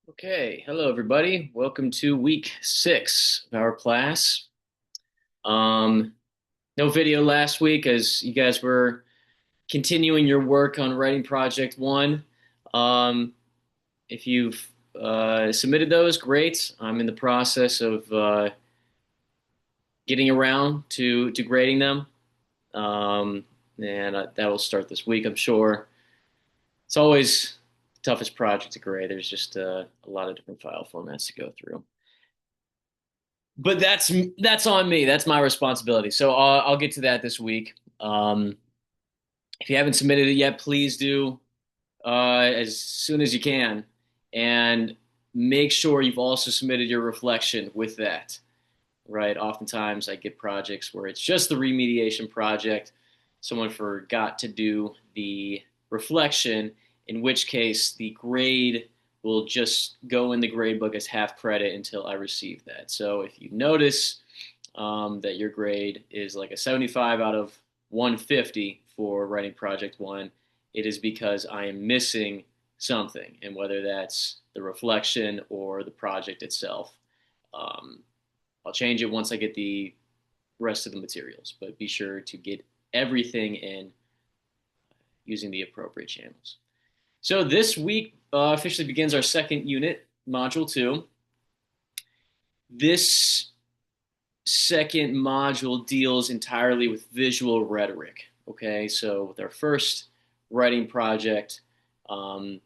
Okay, hello everybody. Welcome to week 6 of our class. Um, no video last week as you guys were continuing your work on writing project 1. Um, if you've submitted those, great. I'm in the process of getting around to grading them, um, and that will start this week, I'm sure. It's always the toughest project to grade. There's just a lot of different file formats to go through. But that's on me. That's my responsibility. So I'll get to that this week. If you haven't submitted it yet, please do as soon as you can, and make sure you've also submitted your reflection with that. Right? Oftentimes, I get projects where it's just the remediation project. Someone forgot to do the reflection, in which case the grade will just go in the grade book as half credit until I receive that. So if you notice that your grade is like a 75 out of 150 for writing project 1, it is because I am missing something, and whether that's the reflection or the project itself. Um, I'll change it once I get the rest of the materials, but be sure to get everything in using the appropriate channels. So this week officially begins our second unit, Module 2. This second module deals entirely with visual rhetoric. Okay, so with our first writing project, um,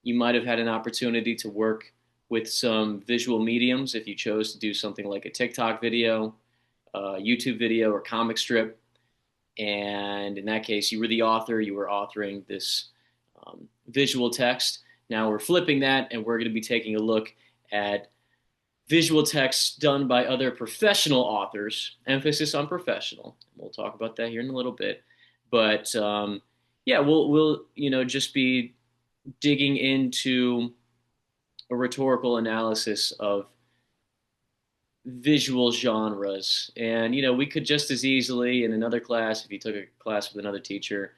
you might have had an opportunity to work with some visual mediums if you chose to do something like a TikTok video, YouTube video, or comic strip. And in that case, you were the author, you were authoring this visual text. Now we're flipping that, and we're going to be taking a look at visual text done by other professional authors, emphasis on professional. We'll talk about that here in a little bit. But yeah, we'll just be digging into a rhetorical analysis of visual genres. And we could just as easily in another class, if you took a class with another teacher,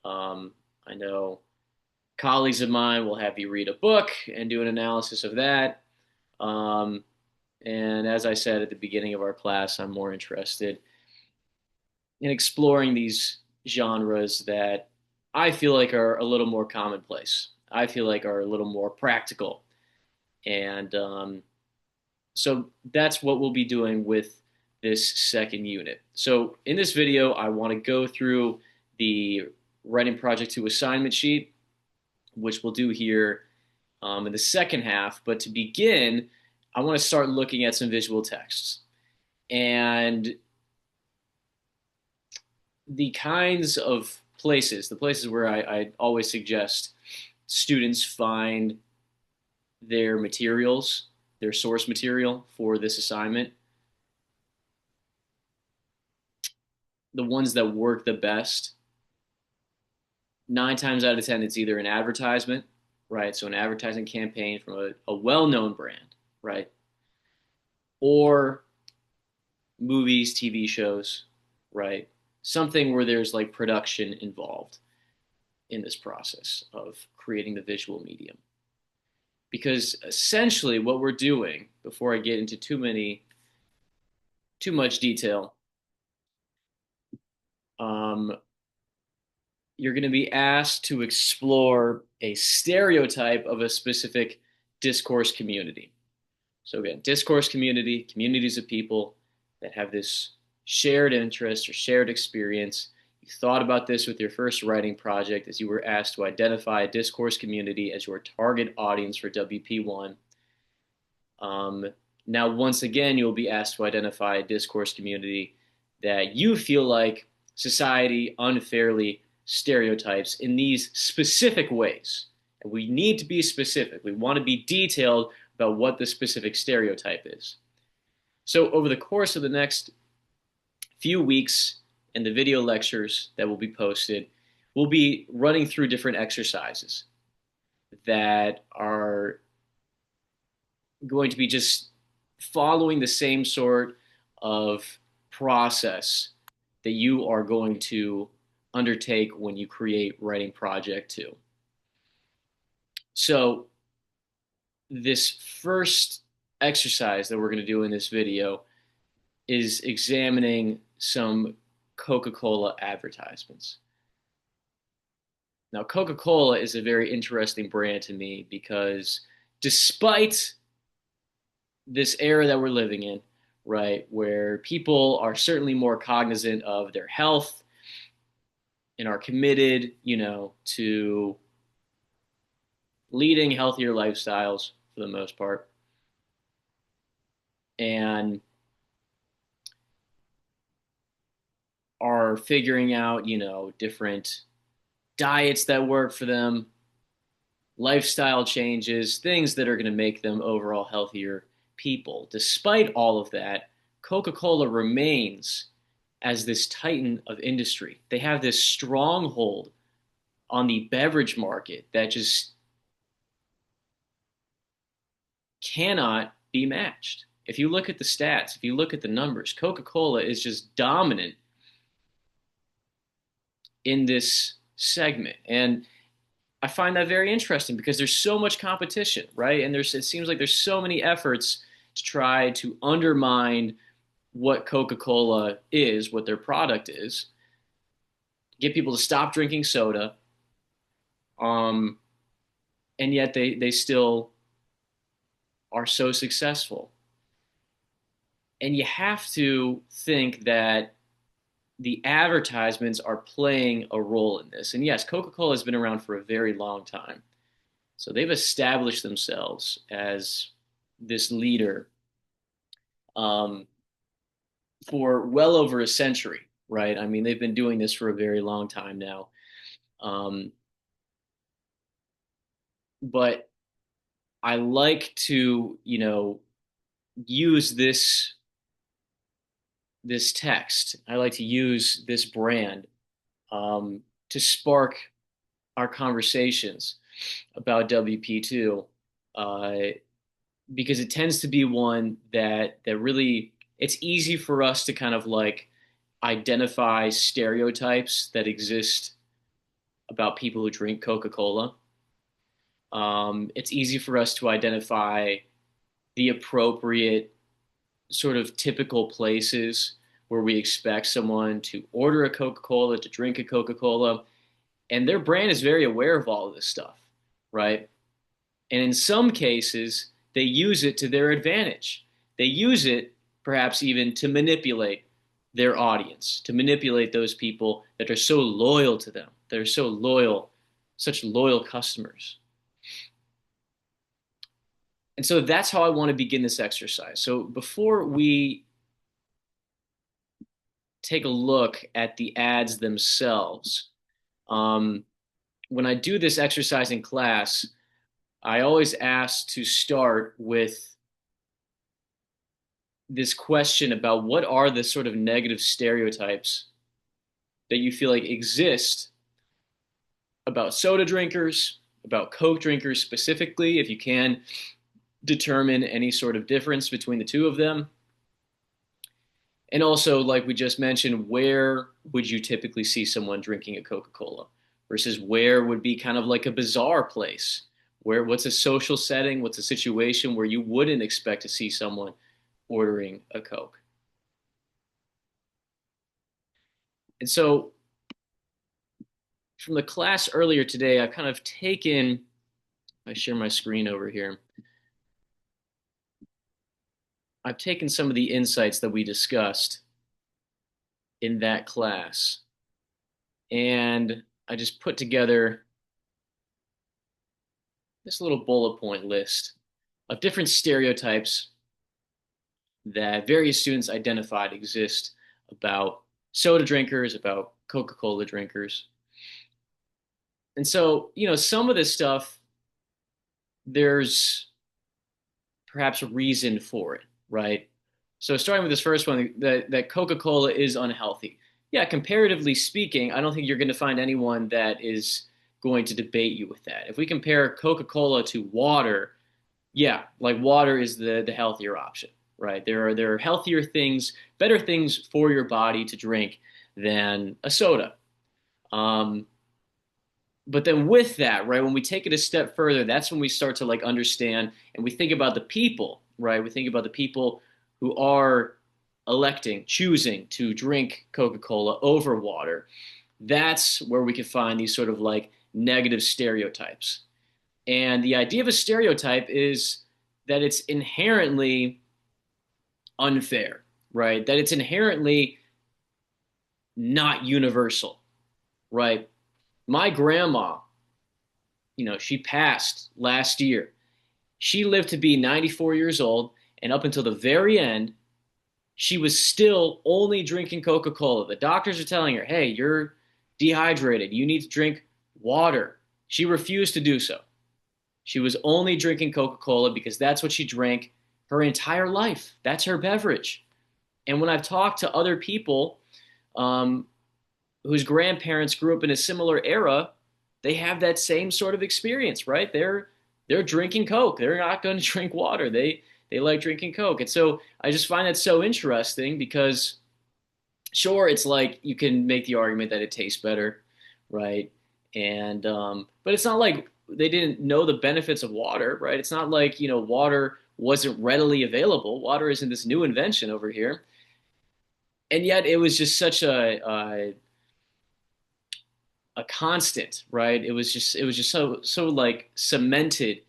I know colleagues of mine will have you read a book and do an analysis of that. Um, and as I said at the beginning of our class, I'm more interested in exploring these genres that I feel like are a little more commonplace. I feel like are a little more practical. And so that's what we'll be doing with this second unit. So in this video, I want to go through the writing project 2 assignment sheet, which we'll do here in the second half. But to begin, I want to start looking at some visual texts. And the kinds of places, the places where I always suggest students find their materials, their source material for this assignment, the ones that work the best, 9 times out of 10, it's either an advertisement, right? So an advertising campaign from a well-known brand, right? Or movies, TV shows, right? Something where there's like production involved in this process of creating the visual medium. Because essentially what we're doing, before I get into too much detail, um, you're going to be asked to explore a stereotype of a specific discourse community. So again, discourse community, communities of people that have this shared interest or shared experience. You thought about this with your first writing project as you were asked to identify a discourse community as your target audience for WP1. Um, Now, once again, you'll be asked to identify a discourse community that you feel like society unfairly stereotypes in these specific ways. And we need to be specific. We want to be detailed about what the specific stereotype is. So, over the course of the next few weeks and the video lectures that will be posted, we'll be running through different exercises that are going to be just following the same sort of process that you are going to undertake when you create writing project 2. So this first exercise that we're going to do in this video is examining some Coca-Cola advertisements. Now, Coca-Cola is a very interesting brand to me because despite this era that we're living in, right, where people are certainly more cognizant of their health and are committed, to leading healthier lifestyles for the most part, and are figuring out, different diets that work for them, lifestyle changes, things that are going to make them overall healthier people. Despite all of that, Coca-Cola remains as this titan of industry. They have this stronghold on the beverage market that just cannot be matched. If you look at the stats, if you look at the numbers, Coca-Cola is just dominant in this segment. And I find that very interesting because there's so much competition, right? And it seems like there's so many efforts to try to undermine what Coca-Cola is, what their product is, get people to stop drinking soda, um, and yet they still are so successful. And you have to think that the advertisements are playing a role in this. And yes, Coca-Cola has been around for a very long time. So they've established themselves as this leader um, for well over a century, right? I mean, they've been doing this for a very long time now. Um, but I like to, use this text. I like to use this brand to spark our conversations about WP2 uh, because it tends to be one that really it's easy for us to kind of like identify stereotypes that exist about people who drink Coca-Cola. It's easy for us to identify the appropriate sort of typical places where we expect someone to order a Coca-Cola, to drink a Coca-Cola, and their brand is very aware of all of this stuff, right? And in some cases, they use it to their advantage. They use it perhaps even to manipulate their audience, to manipulate those people that are so loyal to them, that are so loyal, such loyal customers. And so that's how I want to begin this exercise. So before we take a look at the ads themselves, um, when I do this exercise in class, I always ask to start with this question about what are the sort of negative stereotypes that you feel like exist about soda drinkers, about Coke drinkers specifically, if you can determine any sort of difference between the two of them. And also, like we just mentioned, where would you typically see someone drinking a Coca-Cola versus where would be kind of like a bizarre place? What's a social setting? What's a situation where you wouldn't expect to see someone ordering a Coke? And so from the class earlier today, I've kind of taken, I share my screen over here. I've taken some of the insights that we discussed in that class and I just put together this little bullet point list of different stereotypes that various students identified exist about soda drinkers, about Coca-Cola drinkers. And so, some of this stuff, there's perhaps a reason for it, right? So starting with this first one, that Coca-Cola is unhealthy. Yeah, comparatively speaking, I don't think you're going to find anyone that is going to debate you with that. If we compare Coca-Cola to water, yeah, like water is the healthier option, right? There are healthier things, better things for your body to drink than a soda. Um, But then with that, right, when we take it a step further, that's when we start to like understand and we think about the people, right? We think about the people who are electing, choosing to drink Coca-Cola over water. That's where we can find these sort of like negative stereotypes. And the idea of a stereotype is that it's inherently unfair, right? That it's inherently not universal, right? My grandma, she passed last year. She lived to be 94 years old, and up until the very end, she was still only drinking Coca-Cola. The doctors are telling her, hey, you're dehydrated. You need to drink water. She refused to do so. She was only drinking Coca-Cola because that's what she drank her entire life. That's her beverage. And when I've talked to other people um, whose grandparents grew up in a similar era, they have that same sort of experience, right? They're drinking Coke. They're not going to drink water. They like drinking Coke. And so I just find that so interesting because sure, it's like you can make the argument that it tastes better, right? And but it's not like they didn't know the benefits of water, right? It's not like, water wasn't readily available. Water isn't this new invention over here. And yet it was just such a constant, right? It was just so like cemented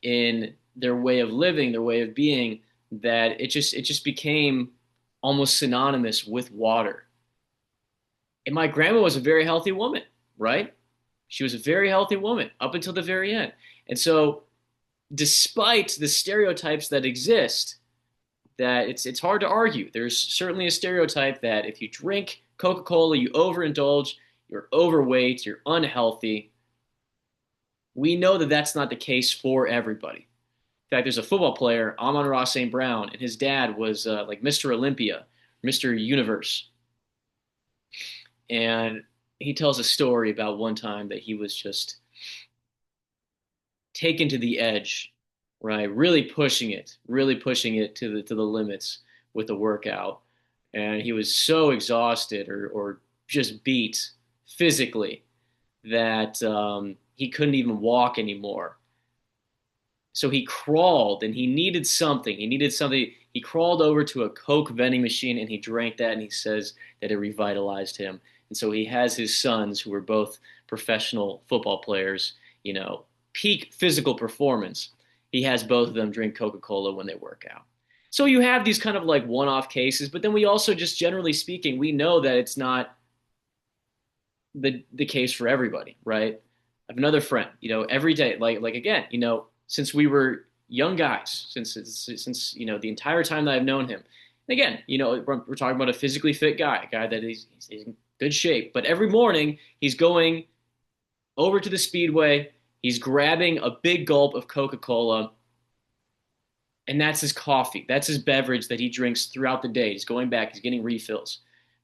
in their way of living, their way of being, that it just became almost synonymous with water. And my grandma was a very healthy woman, right? She was a very healthy woman up until the very end. And so, despite the stereotypes that exist, that it's hard to argue. There's certainly a stereotype that if you drink Coca-Cola, you overindulge, you're overweight, you're unhealthy. We know that that's not the case for everybody. In fact, there's a football player, Amon-Ra St. Brown, and his dad was like Mr. Olympia, Mr. Universe. And he tells a story about one time that he was just taken to the edge, right? Really pushing it to the limits with the workout. And he was so exhausted or just beat physically that he couldn't even walk anymore. So he crawled and he needed something. He needed something. He crawled over to a Coke vending machine and he drank that. And he says that it revitalized him. And so he has his sons, who were both professional football players, peak physical performance. He has both of them drink Coca-Cola when they work out. So you have these kind of like one-off cases, but then we also, just generally speaking, we know that it's not the case for everybody, right? I have another friend, every day, like again, since we were young guys, since the entire time that I've known him. And again, we're talking about a physically fit guy, a guy that he's in good shape, but every morning he's going over to the speedway, he's grabbing a big gulp of Coca-Cola, and that's his coffee. That's his beverage that he drinks throughout the day. He's going back, he's getting refills.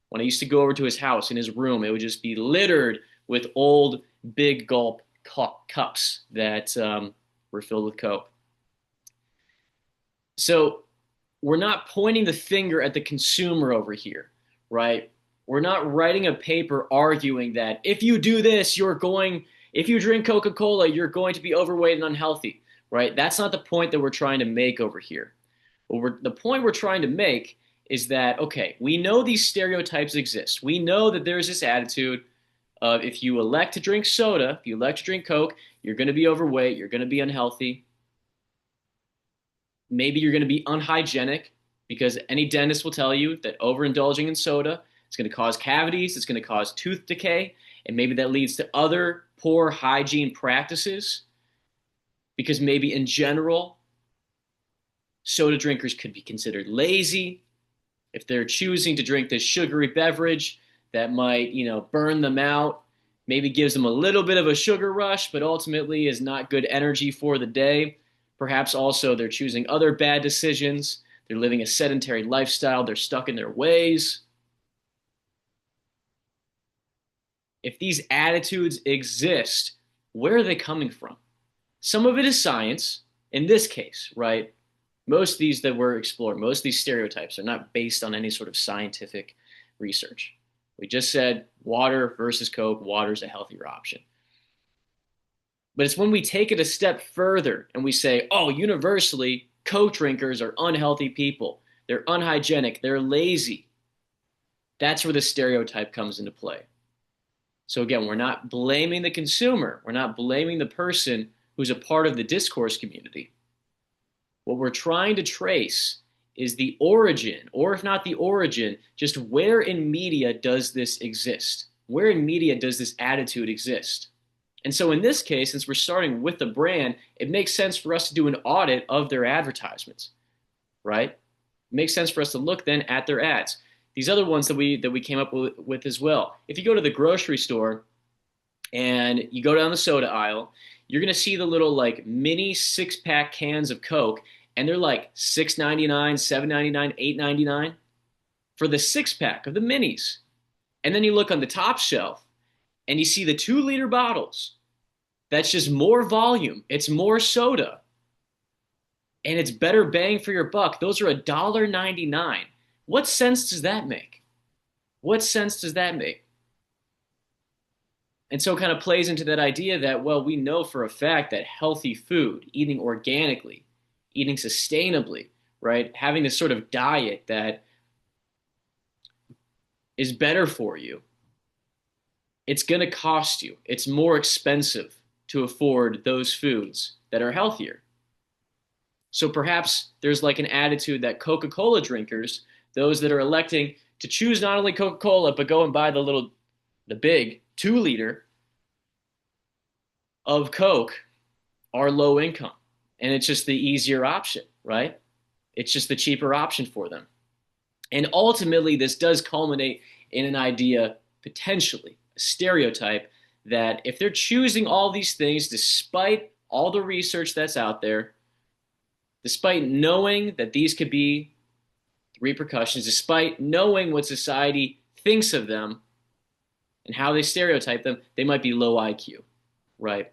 When I used to go over to his house, in his room, it would just be littered with old big gulp cups that were filled with Coke. So we're not pointing the finger at the consumer over here, right? We're not writing a paper arguing that if you do this, if you drink Coca-Cola, you're going to be overweight and unhealthy, right? That's not the point that we're trying to make over here. The point we're trying to make is that, okay, we know these stereotypes exist. We know that there's this attitude of if you elect to drink soda, if you elect to drink Coke, you're going to be overweight, you're going to be unhealthy. Maybe you're going to be unhygienic, because any dentist will tell you that overindulging in soda is going to cause cavities, it's going to cause tooth decay, and maybe that leads to other poor hygiene practices, because maybe in general, soda drinkers could be considered lazy if they're choosing to drink this sugary beverage that might, burn them out, maybe gives them a little bit of a sugar rush, but ultimately is not good energy for the day. Perhaps also they're choosing other bad decisions. They're living a sedentary lifestyle. They're stuck in their ways. If these attitudes exist, where are they coming from? Some of it is science, in this case, right? Most of these that we're exploring, most of these stereotypes are not based on any sort of scientific research. We just said water versus Coke, water's a healthier option. But it's when we take it a step further and we say, oh, universally, Coke drinkers are unhealthy people. They're unhygienic. They're lazy. That's where the stereotype comes into play. So again, we're not blaming the consumer. We're not blaming the person who's a part of the discourse community. What we're trying to trace is the origin, or if not the origin, just where in media does this exist? Where in media does this attitude exist? And so in this case, since we're starting with the brand, it makes sense for us to do an audit of their advertisements, right? It makes sense for us to look then at their ads. These other ones that we came up with as well. If you go to the grocery store and you go down the soda aisle, you're gonna see the little like mini 6-pack cans of Coke, and they're like $6.99, $7.99, $8.99 for the 6-pack of the minis. And then you look on the top shelf and you see the 2-liter bottles. That's just more volume. It's more soda. And it's better bang for your buck. Those are $1.99. What sense does that make? What sense does that make? And so it kind of plays into that idea that, well, we know for a fact that healthy food, eating organically, eating sustainably, right? Having this sort of diet that is better for you, it's going to cost you. It's more expensive to afford those foods that are healthier. So perhaps there's like an attitude that Coca-Cola drinkers, those that are electing to choose not only Coca-Cola, but go and buy the big 2-liter of Coke, are low income. And it's just the easier option, right? It's just the cheaper option for them. And ultimately, this does culminate in an idea, potentially, a stereotype, that if they're choosing all these things despite all the research that's out there, despite knowing that these could be repercussions, despite knowing what society thinks of them and how they stereotype them, they might be low IQ, right?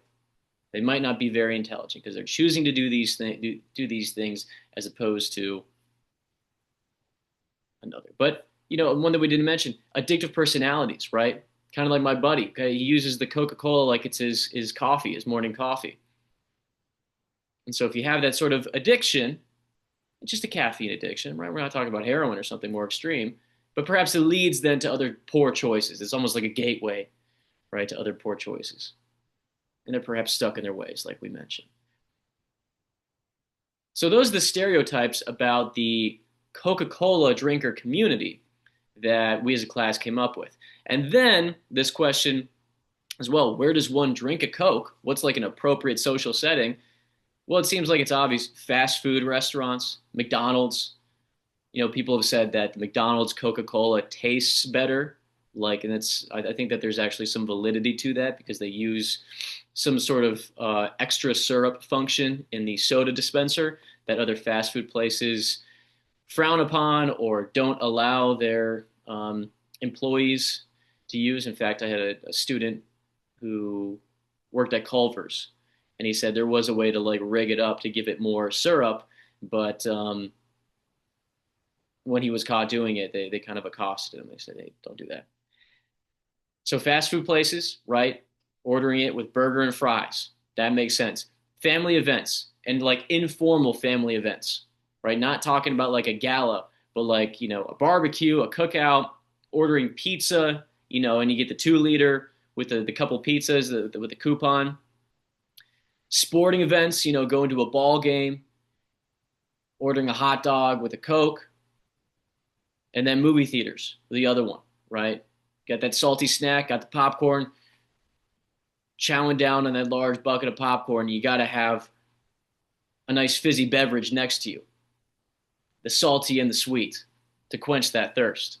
They might not be very intelligent because they're choosing to do these things as opposed to another. But one that we didn't mention, addictive personalities, right? Kind of like my buddy. Okay? He uses the Coca-Cola like it's his coffee, his morning coffee. And so if you have that sort of addiction, it's just a caffeine addiction, right? We're not talking about heroin or something more extreme, but perhaps it leads then to other poor choices. It's almost like a gateway, right, to other poor choices. And they're perhaps stuck in their ways, like we mentioned. So those are the stereotypes about the Coca-Cola drinker community that we as a class came up with. And then this question as well, where does one drink a Coke? What's like an appropriate social setting? Well, it seems like it's obvious. Fast food restaurants, McDonald's. People have said that the McDonald's Coca-Cola tastes better. And I think that there's actually some validity to that because they use some sort of extra syrup function in the soda dispenser that other fast food places frown upon or don't allow their employees to use. In fact, I had a student who worked at Culver's, and he said there was a way to like rig it up to give it more syrup, but when he was caught doing it, they kind of accosted him. They said, "Hey, don't do that." So fast food places, right? Ordering it with burger and fries. That makes sense. Family events and like informal family events, right? Not talking about like a gala, but like, a barbecue, a cookout, ordering pizza, and you get the 2-liter with the couple pizzas with the coupon. Sporting events, going to a ball game, ordering a hot dog with a Coke, and then movie theaters, the other one, right? Got that salty snack, got the popcorn, chowing down on that large bucket of popcorn. You got to have a nice fizzy beverage next to you, the salty and the sweet, to quench that thirst.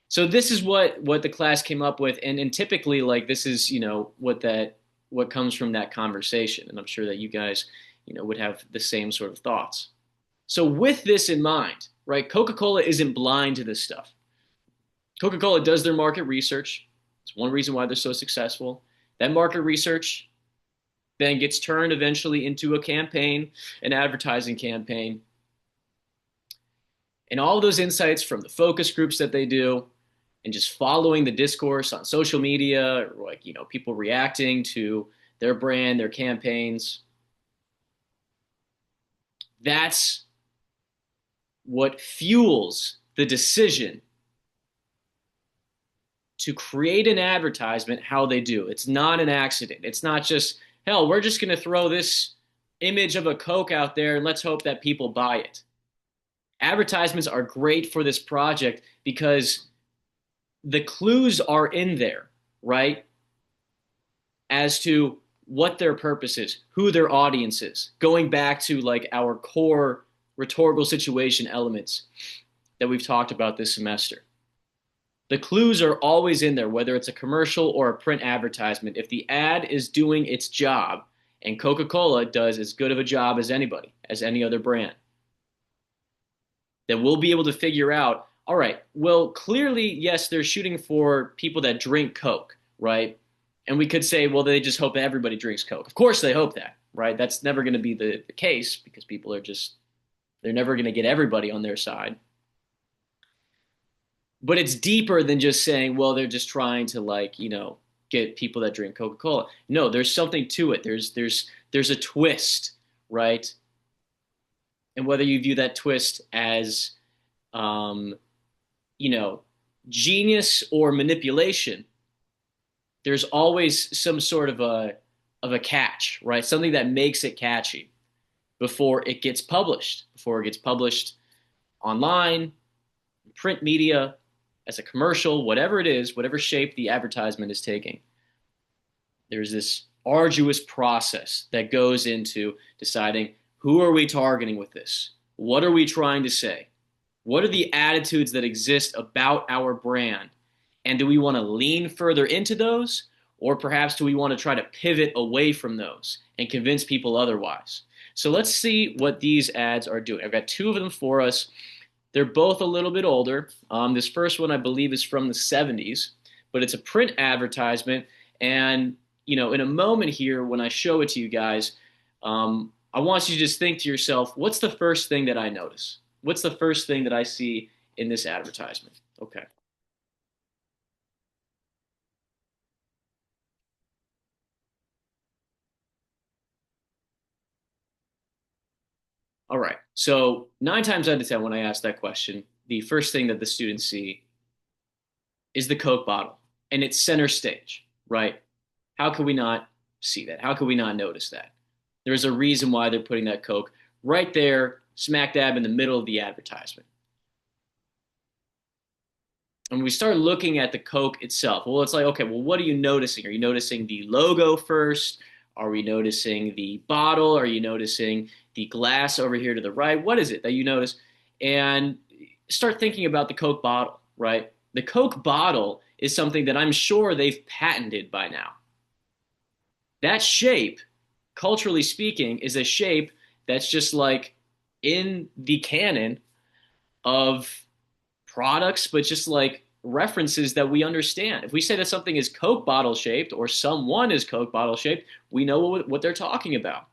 So this is what the class came up with, and typically like this is what comes from that conversation, and I'm sure that you guys would have the same sort of thoughts. So with this in mind, right, Coca-Cola isn't blind to this stuff. Coca-Cola does their market research. It's one reason why they're so successful. That market research then gets turned eventually into a campaign, an advertising campaign. And all of those insights from the focus groups that they do and just following the discourse on social media, or like, people reacting to their brand, their campaigns. That's what fuels the decision to create an advertisement how they do. It's not an accident. It's not just, hell, we're just going to throw this image of a Coke out there and let's hope that people buy it. Advertisements are great for this project because the clues are in there, right? As to what their purpose is, who their audience is, going back to like our core rhetorical situation elements that we've talked about this semester. The clues are always in there, whether it's a commercial or a print advertisement. If the ad is doing its job, and Coca-Cola does as good of a job as anybody, as any other brand, then we'll be able to figure out, all right, well, clearly, yes, they're shooting for people that drink Coke, right? And we could say, well, they just hope that everybody drinks Coke. Of course they hope that, right? That's never going to be the case because people are just, they're never going to get everybody on their side. But it's deeper than just saying, well, they're just trying to like, get people that drink Coca-Cola. No, there's something to it. There's a twist, right? And whether you view that twist as, you know, genius or manipulation, there's always some sort of a catch, right? Something that makes it catchy before it gets published online, print media, as a commercial, whatever it is, whatever shape the advertisement is taking. There's this arduous process that goes into deciding who are we targeting with this? What are we trying to say? What are the attitudes that exist about our brand? And do we want to lean further into those? Or perhaps do we want to try to pivot away from those and convince people otherwise? So let's see what these ads are doing. I've got two of them for us. They're both a little bit older. This first one, I believe, is from the 70s, but it's a print advertisement. And, in a moment here, when I show it to you guys, I want you to just think to yourself, what's the first thing that I notice? What's the first thing that I see in this advertisement? Okay. All right. So 9 times out of 10, when I ask that question, the first thing that the students see is the Coke bottle, and it's center stage, right? How could we not see that? How could we not notice that? There's a reason why they're putting that Coke right there, smack dab in the middle of the advertisement. And we start looking at the Coke itself. Well, it's like, okay, well, what are you noticing? Are you noticing the logo first? Are we noticing the bottle? Are you noticing the glass over here to the right? What is it that you notice? And start thinking about the Coke bottle, right? The Coke bottle is something that I'm sure they've patented by now. That shape, culturally speaking, is a shape that's just like in the canon of products, but just like references that we understand. If we say that something is Coke bottle shaped or someone is Coke bottle shaped, we know what they're talking about.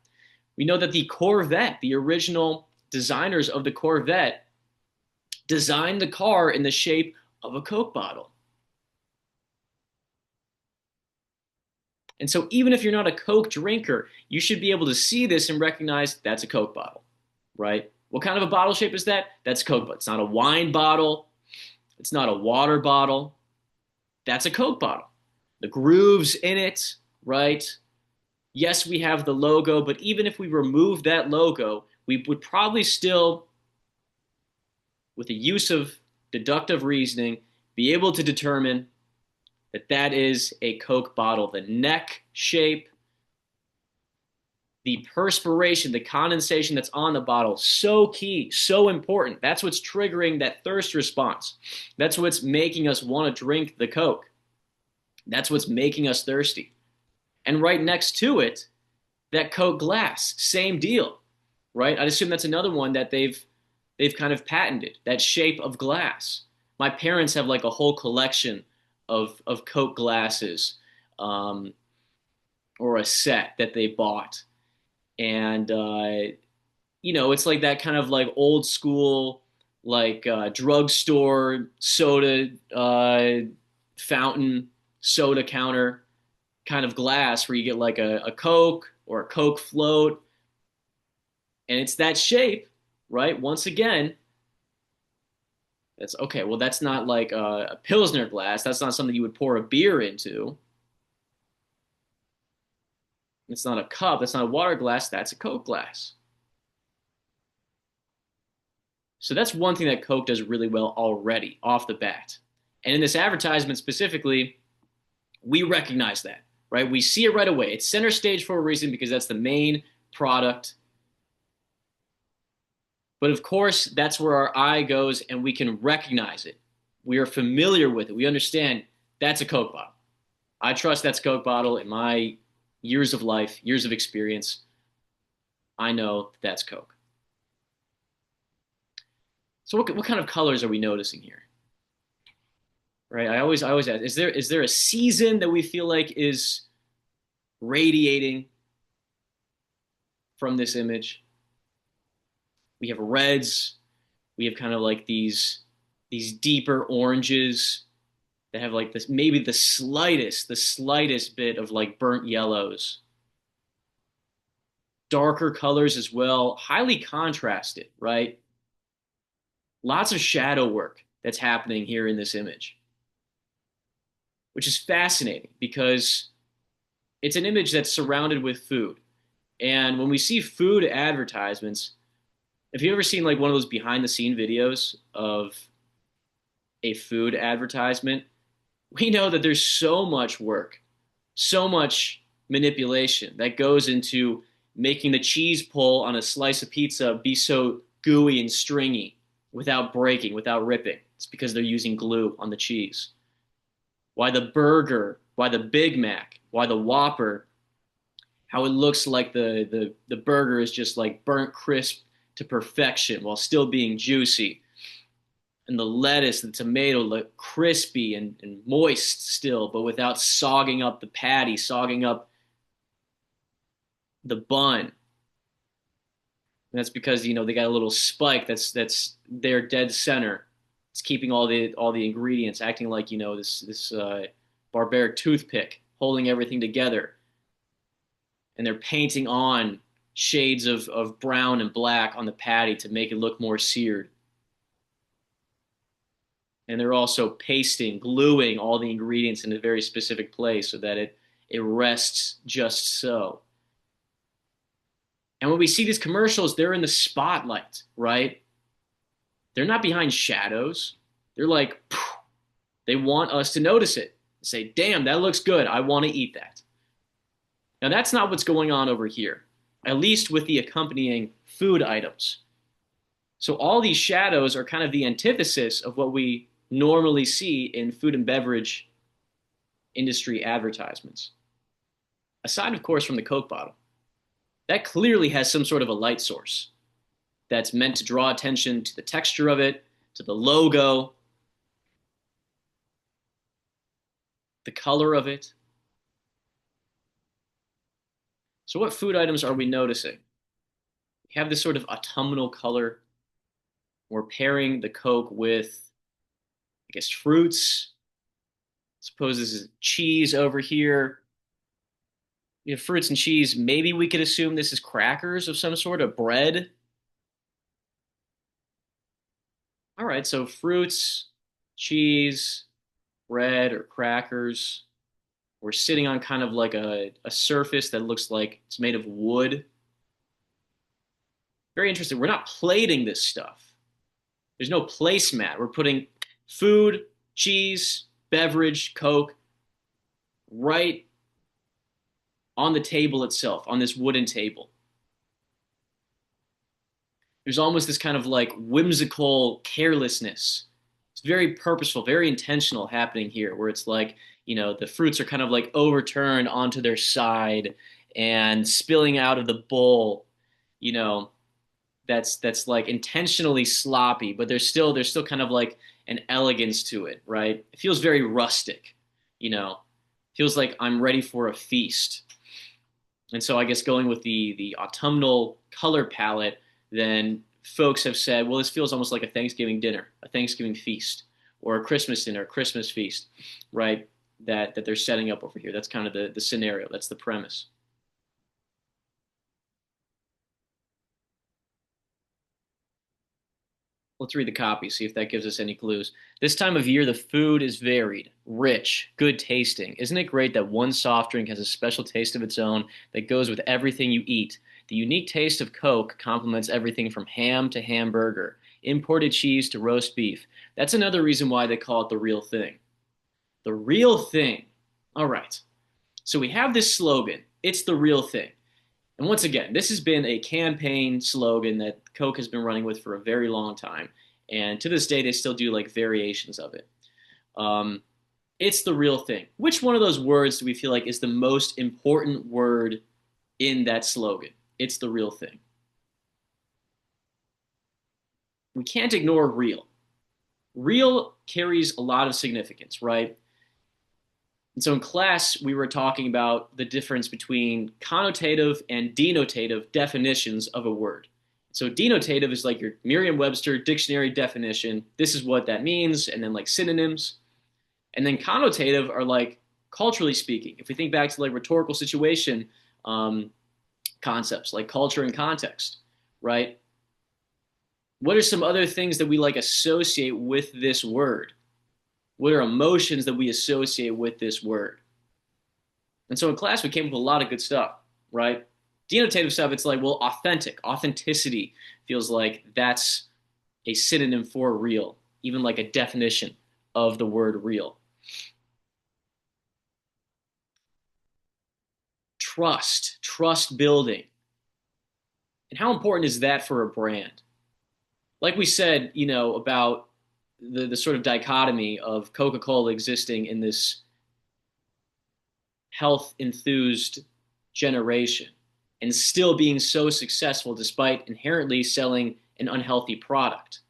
We know that the Corvette, the original designers of the Corvette, designed the car in the shape of a Coke bottle. And so even if you're not a Coke drinker, you should be able to see this and recognize that's a Coke bottle, right? What kind of a bottle shape is that? That's Coke bottle. It's not a wine bottle. It's not a water bottle. That's a Coke bottle. The grooves in it, right? Yes, we have the logo, but even if we remove that logo, we would probably still, with the use of deductive reasoning, be able to determine that that is a Coke bottle. The neck shape, the perspiration, the condensation that's on the bottle, so key, so important. That's what's triggering that thirst response. That's what's making us want to drink the Coke. That's what's making us thirsty. And right next to it, that Coke glass, same deal, right? I'd assume that's another one that they've kind of patented, that shape of glass. My parents have like a whole collection of Coke glasses, or a set that they bought. And it's like that kind of like old school, like drugstore soda fountain, soda counter kind of glass where you get like a Coke or a Coke float, and it's that shape, right? Once again, that's okay. Well, that's not like a Pilsner glass. That's not something you would pour a beer into. It's not a cup. That's not a water glass. That's a Coke glass. So that's one thing that Coke does really well already off the bat. And in this advertisement specifically, we recognize that, right? We see it right away. It's center stage for a reason because that's the main product. But of course, that's where our eye goes and we can recognize it. We are familiar with it. We understand that's a Coke bottle. I trust that's a Coke bottle in my years of life, years of experience. I know that's Coke. So what kind of colors are we noticing here? Right? I always ask, is there a season that we feel like is radiating from this image? We have reds, we have kind of like these deeper oranges that have like this maybe the slightest bit of like burnt yellows. Darker colors as well, highly contrasted, right? Lots of shadow work that's happening here in this image, which is fascinating because it's an image that's surrounded with food. And when we see food advertisements, have you ever seen like one of those behind the scene videos of a food advertisement? We know that there's so much work, so much manipulation that goes into making the cheese pull on a slice of pizza be so gooey and stringy without breaking, without ripping. It's because they're using glue on the cheese. Why the burger, why the Big Mac, why the Whopper, how it looks like the burger is just like burnt crisp to perfection while still being juicy. And the lettuce, the tomato look crispy and moist still, but without sogging up the patty, sogging up the bun. And that's because they got a little spike that's their dead center. It's keeping all the ingredients, acting like this barbaric toothpick, holding everything together. And they're painting on shades of brown and black on the patty to make it look more seared. And they're also pasting, gluing all the ingredients in a very specific place so that it rests just so. And when we see these commercials, they're in the spotlight, right? They're not behind shadows. They're like, they want us to notice it. Say, damn, that looks good. I want to eat that. Now, that's not what's going on over here, at least with the accompanying food items. So all these shadows are kind of the antithesis of what we normally see in food and beverage industry advertisements. Aside, of course, from the Coke bottle, that clearly has some sort of a light source that's meant to draw attention to the texture of it, to the logo, the color of it. So what food items are we noticing? We have this sort of autumnal color. We're pairing the Coke with, I guess, fruits. Suppose this is cheese over here. We have fruits and cheese. Maybe we could assume this is crackers of some sort of bread. All right, so fruits, cheese, bread, or crackers. We're sitting on kind of like a surface that looks like it's made of wood. Very interesting. We're not plating this stuff. There's no placemat. We're putting food, cheese, beverage, Coke right on the table itself, on this wooden table. There's almost this kind of like whimsical carelessness. It's very purposeful, very intentional happening here, where it's like, the fruits are kind of like overturned onto their side and spilling out of the bowl, you know, that's like intentionally sloppy, but there's still kind of like an elegance to it, right? It feels very rustic, you know. Feels like I'm ready for a feast. And so I guess going with the autumnal color palette, then folks have said, well, this feels almost like a Thanksgiving dinner, a Thanksgiving feast, or a Christmas dinner, a Christmas feast, right? that they're setting up over here. That's kind of the scenario. That's the premise. Let's read the copy, see if that gives us any clues. This time of year, the food is varied, rich, good tasting. Isn't it great that one soft drink has a special taste of its own that goes with everything you eat? The unique taste of Coke complements everything from ham to hamburger, imported cheese to roast beef. That's another reason why they call it the real thing. The real thing. All right. So we have this slogan. It's the real thing. And once again, this has been a campaign slogan that Coke has been running with for a very long time. And to this day, they still do like variations of it. Um, it's the real thing. Which one of those words do we feel like is the most important word in that slogan? It's the real thing. We can't ignore real. Real carries a lot of significance, right? And so in class, we were talking about the difference between connotative and denotative definitions of a word. So denotative is like your Merriam-Webster dictionary definition. This is what that means, and then like synonyms. And then connotative are like culturally speaking. If we think back to like rhetorical situation concepts like culture and context, right? What are some other things that we like associate with this word? What are emotions that we associate with this word? And so in class, we came up with a lot of good stuff, right? Denotative stuff, it's like, well, authentic. Authenticity feels like that's a synonym for real, even like a definition of the word real. Trust building. And how important is that for a brand? Like we said, about the sort of dichotomy of Coca-Cola existing in this health enthused generation and still being so successful despite inherently selling an unhealthy product.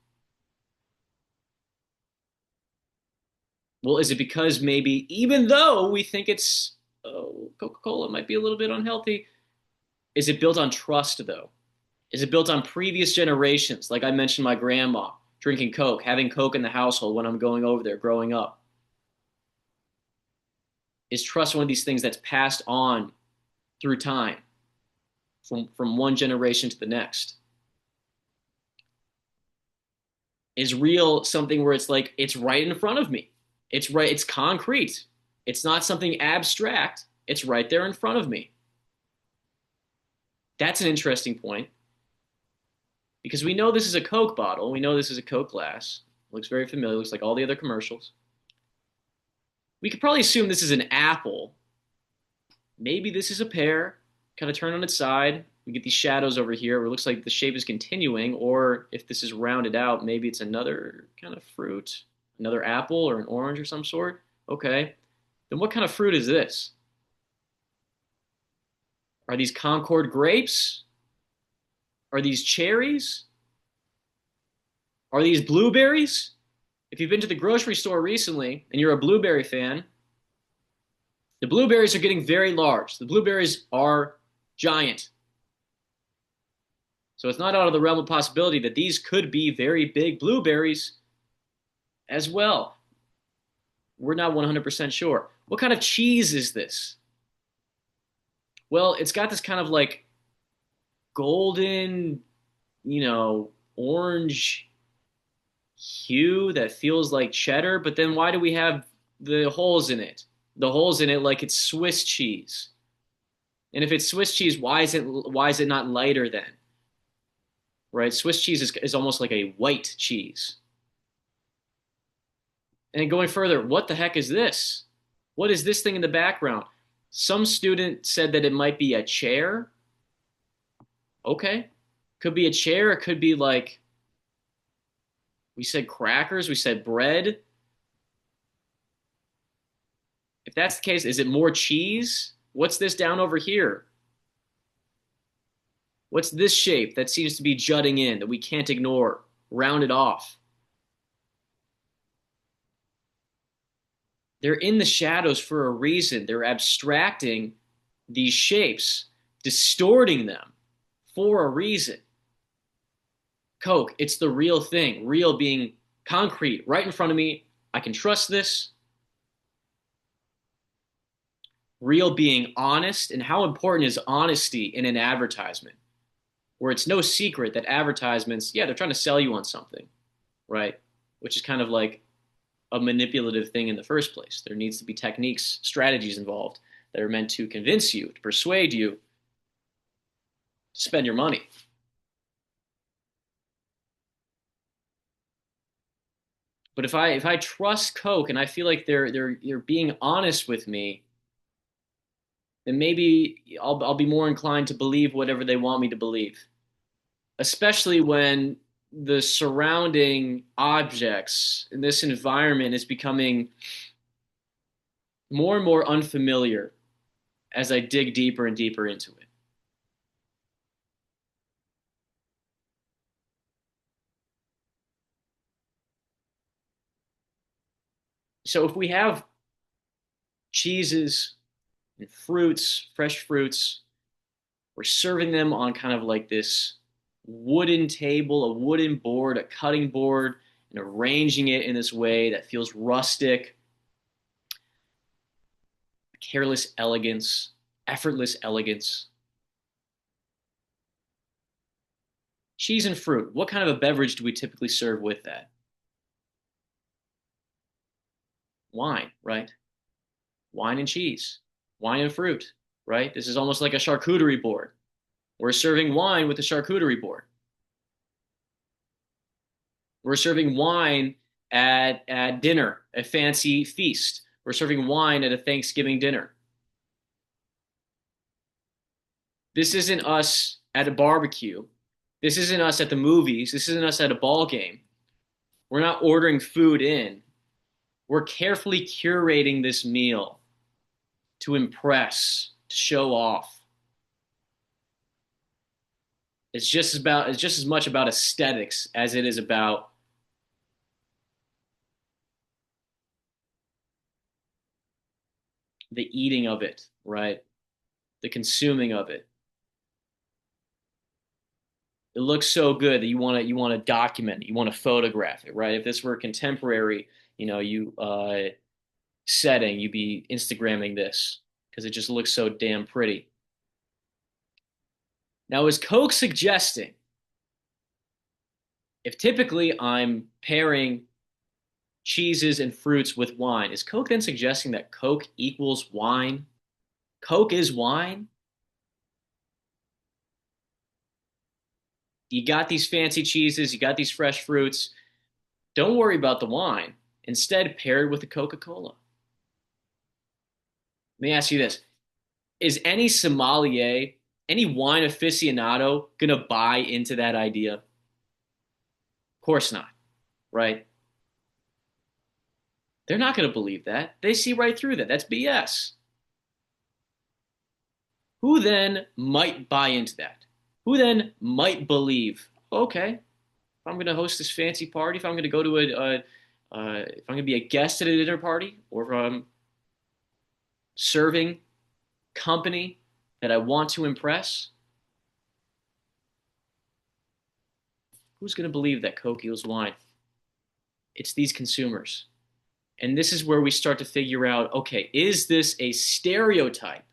Well, is it because maybe even though we think it's Coca-Cola might be a little bit unhealthy, is it built on trust though? Is it built on previous generations? Like I mentioned, my grandma drinking Coke, having Coke in the household when I'm going over there growing up. Is trust one of these things that's passed on through time from one generation to the next? Is real something where it's like it's right in front of me? It's right, it's concrete. It's not something abstract. It's right there in front of me. That's an interesting point because we know this is a Coke bottle. We know this is a Coke glass. It looks very familiar. It looks like all the other commercials. We could probably assume this is an apple. Maybe this is a pear. Kind of turn on its side. We get these shadows over here where it looks like the shape is continuing, or if this is rounded out, maybe it's another kind of fruit, another apple or an orange or some sort. Okay. Then what kind of fruit is this? Are these Concord grapes? Are these cherries? Are these blueberries? If you've been to the grocery store recently and you're a blueberry fan, the blueberries are getting very large. The blueberries are giant. So it's not out of the realm of possibility that these could be very big blueberries as well. We're not 100% sure. What kind of cheese is this? Well, it's got this kind of like golden, orange hue that feels like cheddar, but then why do we have the holes in it? The holes in it like it's Swiss cheese. And if it's Swiss cheese, why is it not lighter then? Right? Swiss cheese is almost like a white cheese. And then going further, what the heck is this? What is this thing in the background? Some student said that it might be a chair. Okay. Could be a chair. It could be like, we said crackers, we said bread. If that's the case, is it more cheese? What's this down over here? What's this shape that seems to be jutting in that we can't ignore? Round it off. They're in the shadows for a reason. They're abstracting these shapes, distorting them for a reason. Coke, it's the real thing. Real being concrete, right in front of me. I can trust this. Real being honest, and how important is honesty in an advertisement, where it's no secret that advertisements, yeah, they're trying to sell you on something, right? Which is kind of like a manipulative thing in the first place. There needs to be techniques, strategies involved that are meant to convince you, to persuade you to spend your money. But if I trust Coke and I feel like they're being honest with me, then maybe I'll be more inclined to believe whatever they want me to believe. Especially when the surrounding objects in this environment is becoming more and more unfamiliar as I dig deeper and deeper into it. So if we have cheeses and fruits, fresh fruits, we're serving them on kind of like this wooden table, a wooden board, a cutting board, and arranging it in this way that feels rustic, careless elegance, effortless elegance. Cheese and fruit. What kind of a beverage do we typically serve with that? Wine, right? Wine and cheese, wine and fruit, right? This is almost like a charcuterie board. We're serving wine with a charcuterie board. We're serving wine at dinner, a fancy feast. We're serving wine at a Thanksgiving dinner. This isn't us at a barbecue. This isn't us at the movies. This isn't us at a ball game. We're not ordering food in. We're carefully curating this meal to impress, to show off. It's just as much about aesthetics as it is about the eating of it, right? The consuming of it. It looks so good that you want to document it, you want to photograph it, right? If this were a contemporary, you setting, you'd be Instagramming this because it just looks so damn pretty. Now, is Coke suggesting if typically I'm pairing cheeses and fruits with wine, is Coke then suggesting that Coke equals wine? Coke is wine? You got these fancy cheeses, you got these fresh fruits. Don't worry about the wine. Instead, pair it with a Coca-Cola. Let me ask you this. Is any sommelier, any wine aficionado going to buy into that idea? Of course not, right? They're not going to believe that. They see right through that. That's BS. Who then might buy into that? Who then might believe, okay, if I'm going to host this fancy party, if I'm going to go to if I'm going to be a guest at a dinner party, or if I'm serving company that I want to impress, who's going to believe that Coke equals wine? It's these consumers. And this is where we start to figure out, okay, is this a stereotype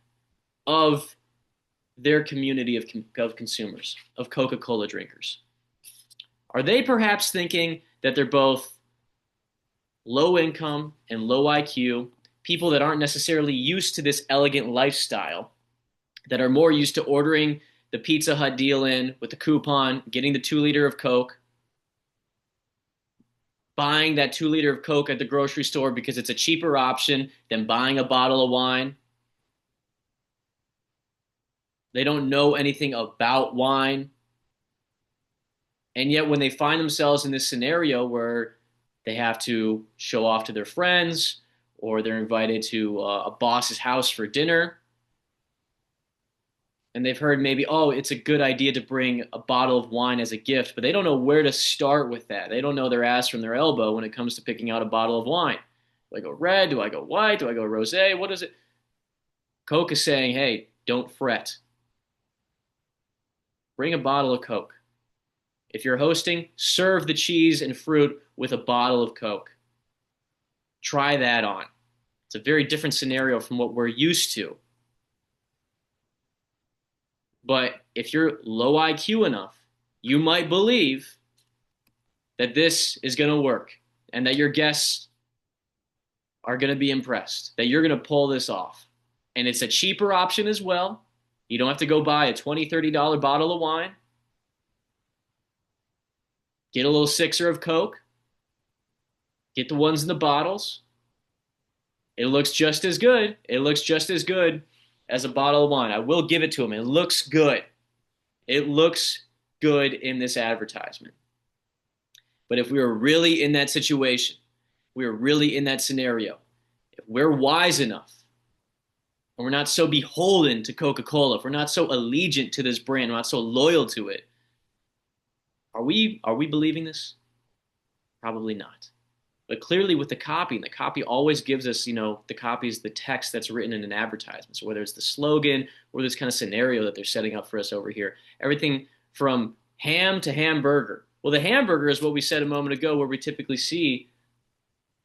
of their community of consumers, of Coca-Cola drinkers? Are they perhaps thinking that they're both low income and low IQ, people that aren't necessarily used to this elegant lifestyle, that are more used to ordering the Pizza Hut deal in with the coupon, getting the 2 liter of Coke, buying that 2 liter of Coke at the grocery store because it's a cheaper option than buying a bottle of wine? They don't know anything about wine. And yet, when they find themselves in this scenario where they have to show off to their friends or they're invited to a boss's house for dinner, and they've heard maybe, oh, it's a good idea to bring a bottle of wine as a gift, but they don't know where to start with that. They don't know their ass from their elbow when it comes to picking out a bottle of wine. Do I go red? Do I go white? Do I go rosé? What is it? Coke is saying, hey, don't fret. Bring a bottle of Coke. If you're hosting, serve the cheese and fruit with a bottle of Coke. Try that on. It's a very different scenario from what we're used to. But if you're low IQ enough, you might believe that this is going to work and that your guests are going to be impressed, that you're going to pull this off. And it's a cheaper option as well. You don't have to go buy a $20, $30 bottle of wine. Get a little sixer of Coke. Get the ones in the bottles. It looks just as good. It looks just as good as a bottle of wine. I will give it to them. It looks good. It looks good in this advertisement. But if we were really in that situation, we were really in that scenario, if we're wise enough, and we're not so beholden to Coca-Cola, if we're not so allegiant to this brand, we're not so loyal to it, are we believing this? Probably not. But clearly with the copy, and the copy always gives us, the copy is the text that's written in an advertisement. So whether it's the slogan or this kind of scenario that they're setting up for us over here, everything from ham to hamburger. Well, the hamburger is what we said a moment ago, where we typically see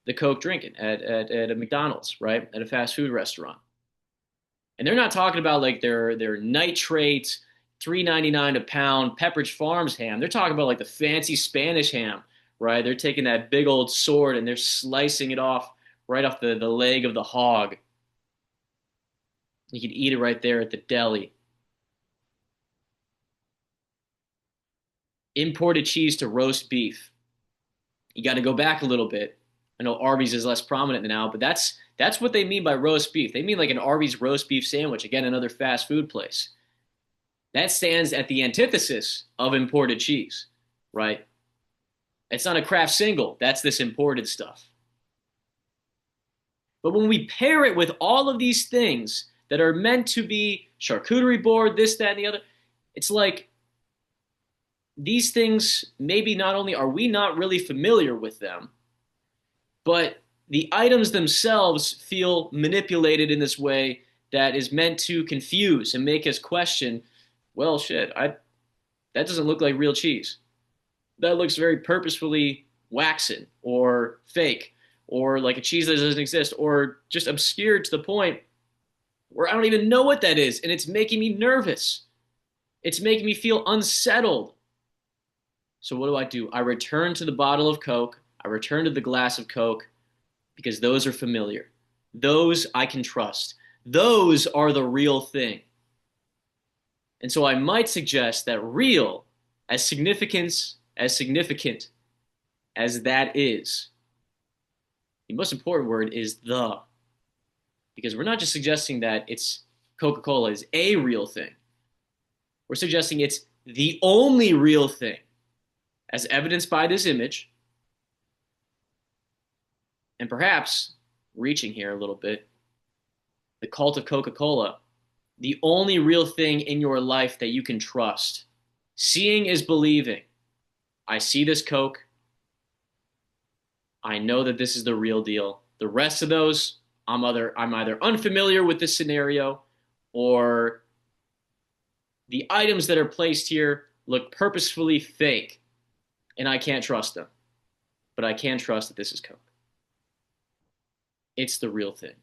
the Coke drinking at a McDonald's, right? At a fast food restaurant. And they're not talking about like their nitrate, $3.99 a pound Pepperidge Farms ham. They're talking about like the fancy Spanish ham, right? They're taking that big old sword and they're slicing it off right off the leg of the hog. You can eat it right there at the deli. Imported cheese to roast beef. You got to go back a little bit. I know Arby's is less prominent now, but that's what they mean by roast beef. They mean like an Arby's roast beef sandwich. Again, another fast food place. That stands at the antithesis of imported cheese, right? It's not a Kraft single. That's this imported stuff. But when we pair it with all of these things that are meant to be charcuterie board, this, that, and the other, it's like these things, maybe not only are we not really familiar with them, but the items themselves feel manipulated in this way that is meant to confuse and make us question, well, shit, that doesn't look like real cheese. That looks very purposefully waxen or fake or like a cheese that doesn't exist or just obscured to the point where I don't even know what that is. And it's making me nervous. It's making me feel unsettled. So what do? I return to the bottle of Coke. I return to the glass of Coke because those are familiar. Those I can trust. Those are the real thing. And so I might suggest that real, as significant as that is, the most important word is the. Because we're not just suggesting that it's Coca-Cola is a real thing. We're suggesting it's the only real thing, as evidenced by this image. And perhaps, reaching here a little bit, the cult of Coca-Cola, the only real thing in your life that you can trust. Seeing is believing. I see this Coke. I know that this is the real deal. The rest of those, I'm either unfamiliar with this scenario or the items that are placed here look purposefully fake and I can't trust them. But I can trust that this is Coke. It's the real thing.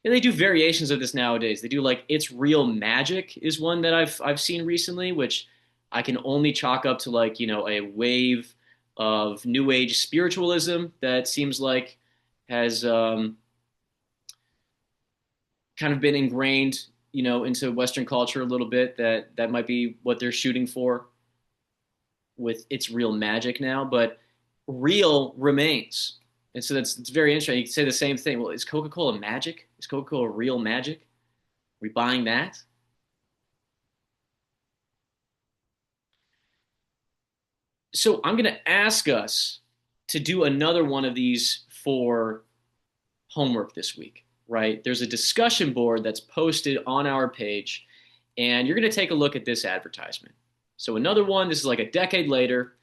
And they do variations of this nowadays. They do like It's Real Magic is one that I've seen recently, which I can only chalk up to like, a wave of new age spiritualism that seems like has kind of been ingrained, into Western culture a little bit, that might be what they're shooting for with It's Real Magic now, but real remains. And so it's very interesting. You can say the same thing. Well, is Coca-Cola magic? Is Coca-Cola real magic? Are we buying that? So I'm going to ask us to do another one of these for homework this week, right? There's a discussion board that's posted on our page, and you're going to take a look at this advertisement. So another one, this is like a decade later,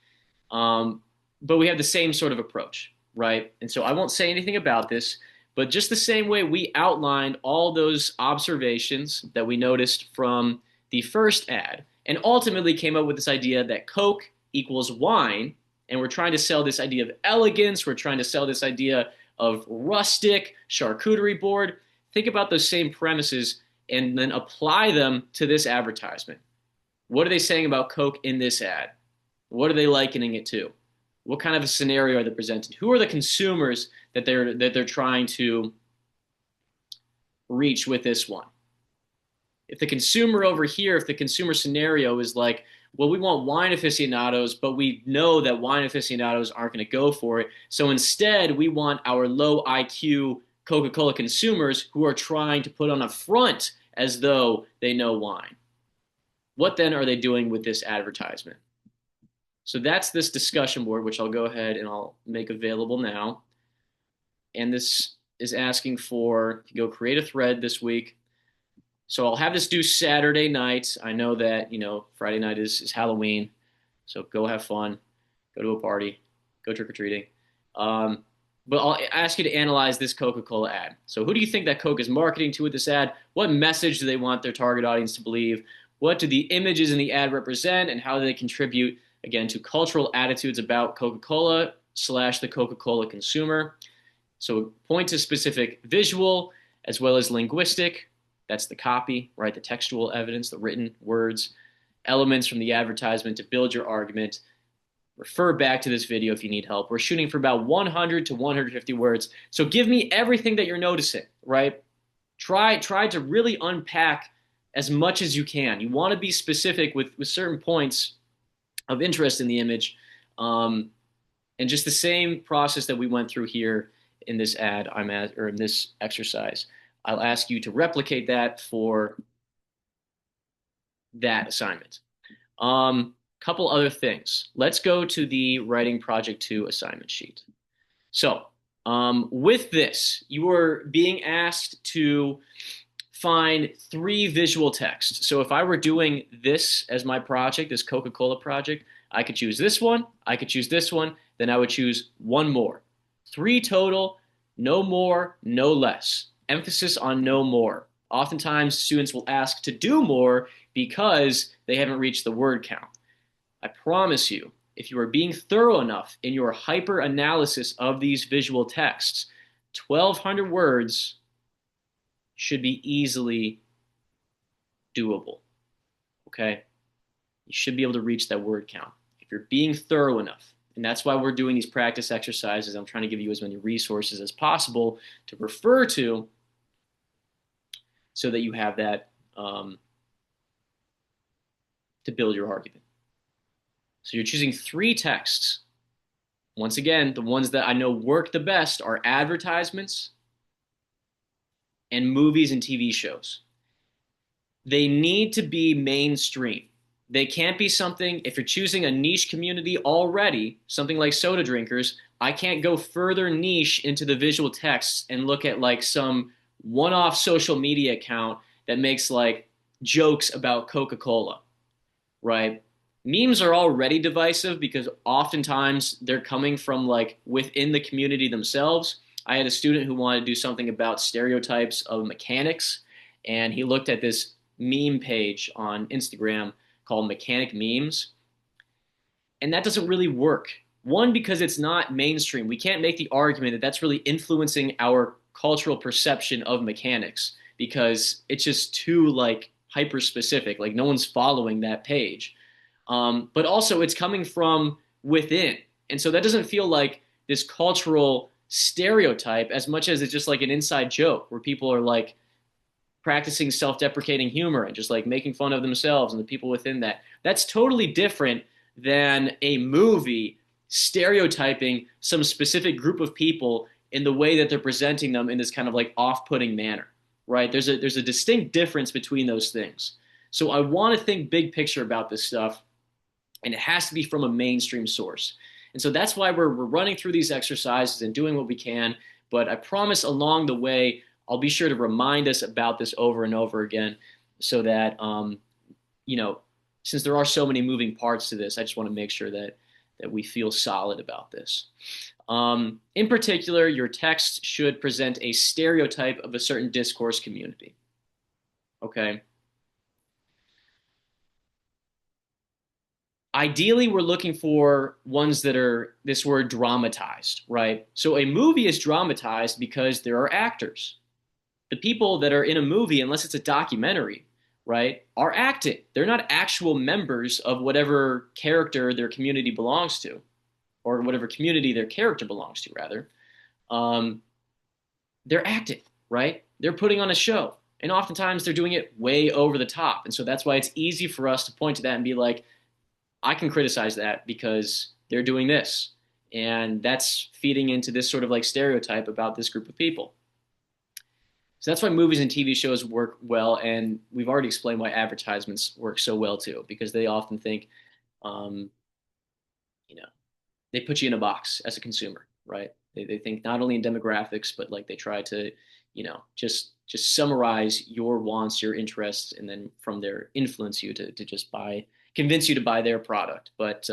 but we have the same sort of approach, right? And so I won't say anything about this, but just the same way we outlined all those observations that we noticed from the first ad, and ultimately came up with this idea that Coke equals wine, and we're trying to sell this idea of elegance, we're trying to sell this idea of rustic charcuterie board. Think about those same premises and then apply them to this advertisement. What are they saying about Coke in this ad? What are they likening it to? What kind of a scenario are they presenting? Who are the consumers that they're trying to reach with this one? If the consumer over here, if the consumer scenario is like, well, we want wine aficionados, but we know that wine aficionados aren't going to go for it. So instead, we want our low IQ Coca-Cola consumers who are trying to put on a front as though they know wine. What then are they doing with this advertisement? So that's this discussion board, which I'll go ahead and I'll make available now. And this is asking for, go create a thread this week. So I'll have this due Saturday night. I know that, Friday night is Halloween. So go have fun, go to a party, go trick-or-treating. But I'll ask you to analyze this Coca-Cola ad. So who do you think that Coke is marketing to with this ad? What message do they want their target audience to believe? What do the images in the ad represent, and how do they contribute, again, to cultural attitudes about Coca-Cola / the Coca-Cola consumer? So point to specific visual as well as linguistic. That's the copy, right? The textual evidence, the written words, elements from the advertisement to build your argument. Refer back to this video if you need help. We're shooting for about 100 to 150 words. So give me everything that you're noticing, right? Try to really unpack as much as you can. You want to be specific with certain points of interest in the image. And just the same process that we went through here in this ad or in this exercise. I'll ask you to replicate that for that assignment. Couple other things. Let's go to the Writing Project 2 assignment sheet. So with this, you are being asked to find 3 visual texts. So if I were doing this as my project, this Coca-Cola project, I could choose this one, I could choose this one, then I would choose one more. 3 total, no more, no less. Emphasis on no more. Oftentimes, students will ask to do more because they haven't reached the word count. I promise you, if you are being thorough enough in your hyper-analysis of these visual texts, 1,200 words should be easily doable, okay? You should be able to reach that word count if you're being thorough enough. And that's why we're doing these practice exercises. I'm trying to give you as many resources as possible to refer to so that you have that to build your argument. So you're choosing 3 texts. Once again, the ones that I know work the best are advertisements and movies and TV shows. They need to be mainstream. They can't be something, if you're choosing a niche community already, something like soda drinkers, I can't go further niche into the visual texts and look at like some one-off social media account that makes like jokes about Coca-Cola, right? Memes are already divisive because oftentimes they're coming from like within the community themselves. I had a student who wanted to do something about stereotypes of mechanics, and he looked at this meme page on Instagram called Mechanic Memes, and that doesn't really work. One, because it's not mainstream. We can't make the argument that that's really influencing our cultural perception of mechanics because it's just too like hyper specific. Like no one's following that page. But also it's coming from within. And so that doesn't feel like this cultural stereotype as much as it's just like an inside joke where people are like practicing self-deprecating humor and just like making fun of themselves and the people within that. That's totally different than a movie stereotyping some specific group of people in the way that they're presenting them in this kind of like off-putting manner, right? There's a distinct difference between those things. So I want to think big picture about this stuff, and it has to be from a mainstream source. And so that's why we're running through these exercises and doing what we can. But I promise along the way, I'll be sure to remind us about this over and over again so that, since there are so many moving parts to this, I just want to make sure that we feel solid about this. In particular, your text should present a stereotype of a certain discourse community. Okay? Ideally, we're looking for ones that are this word dramatized, right? So a movie is dramatized because there are actors. The people that are in a movie, unless it's a documentary, right, are acting. They're not actual members of whatever character their community belongs to, or whatever community their character belongs to, rather. Um, they're acting, right? They're putting on a show. And oftentimes they're doing it way over the top. And so that's why it's easy for us to point to that and be like, I can criticize that because they're doing this. And that's feeding into this sort of like stereotype about this group of people. So that's why movies and TV shows work well. And we've already explained why advertisements work so well too, because they often think, um, you know, they put you in a box as a consumer, right? They think not only in demographics, but like they try to, just summarize your wants, your interests, and then from there influence you to just buy, convince you to buy their product. But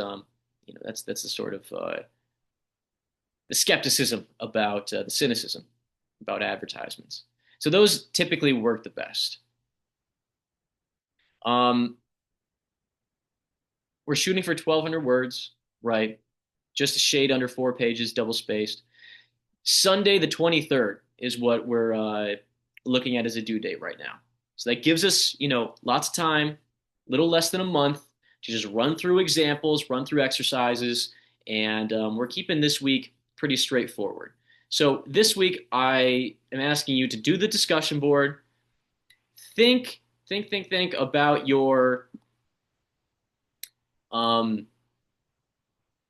that's the sort of the skepticism about the cynicism about advertisements. So those typically work the best. Um, we're shooting for 1,200 words, right? Just a shade under 4 pages, double spaced. Sunday the 23rd is what we're looking at as a due date right now. So that gives us, lots of time, a little less than a month to just run through examples, run through exercises, and we're keeping this week pretty straightforward. So this week I am asking you to do the discussion board. Think about um,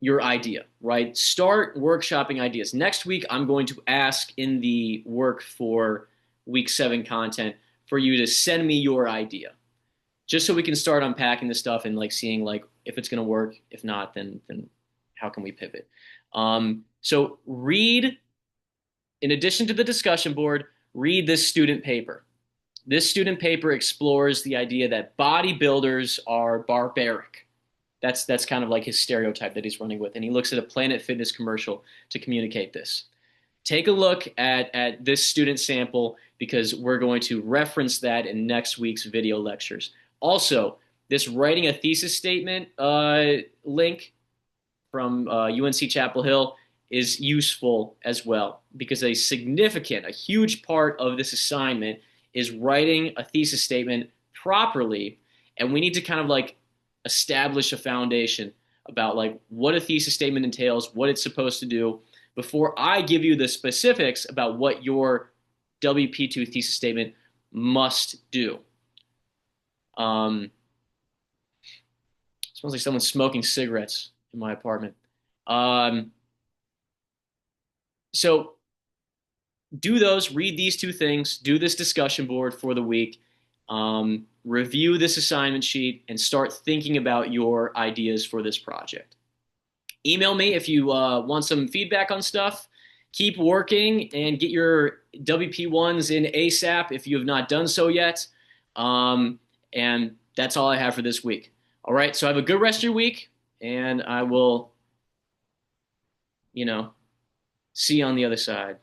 your idea, right? Start workshopping ideas. Next week, I'm going to ask in the work for week 7 content for you to send me your idea, just so we can start unpacking the stuff and like seeing like if it's going to work. If not, then how can we pivot? So read, in addition to the discussion board, read this student paper. This student paper explores the idea that bodybuilders are barbaric. That's kind of like his stereotype that he's running with. And he looks at a Planet Fitness commercial to communicate this. Take a look at this student sample because we're going to reference that in next week's video lectures. Also, this writing a thesis statement link from UNC Chapel Hill is useful as well because a huge part of this assignment is writing a thesis statement properly, and we need to kind of like establish a foundation about like what a thesis statement entails, what it's supposed to do, before I give you the specifics about what your WP2 thesis statement must do. Smells like someone's smoking cigarettes in my apartment. Um, so do those, read these 2 things, do this discussion board for the week, review this assignment sheet, and start thinking about your ideas for this project. Email me if you want some feedback on stuff. Keep working and get your WP1s in ASAP if you have not done so yet. And that's all I have for this week. All right, so have a good rest of your week, and I will, see you on the other side.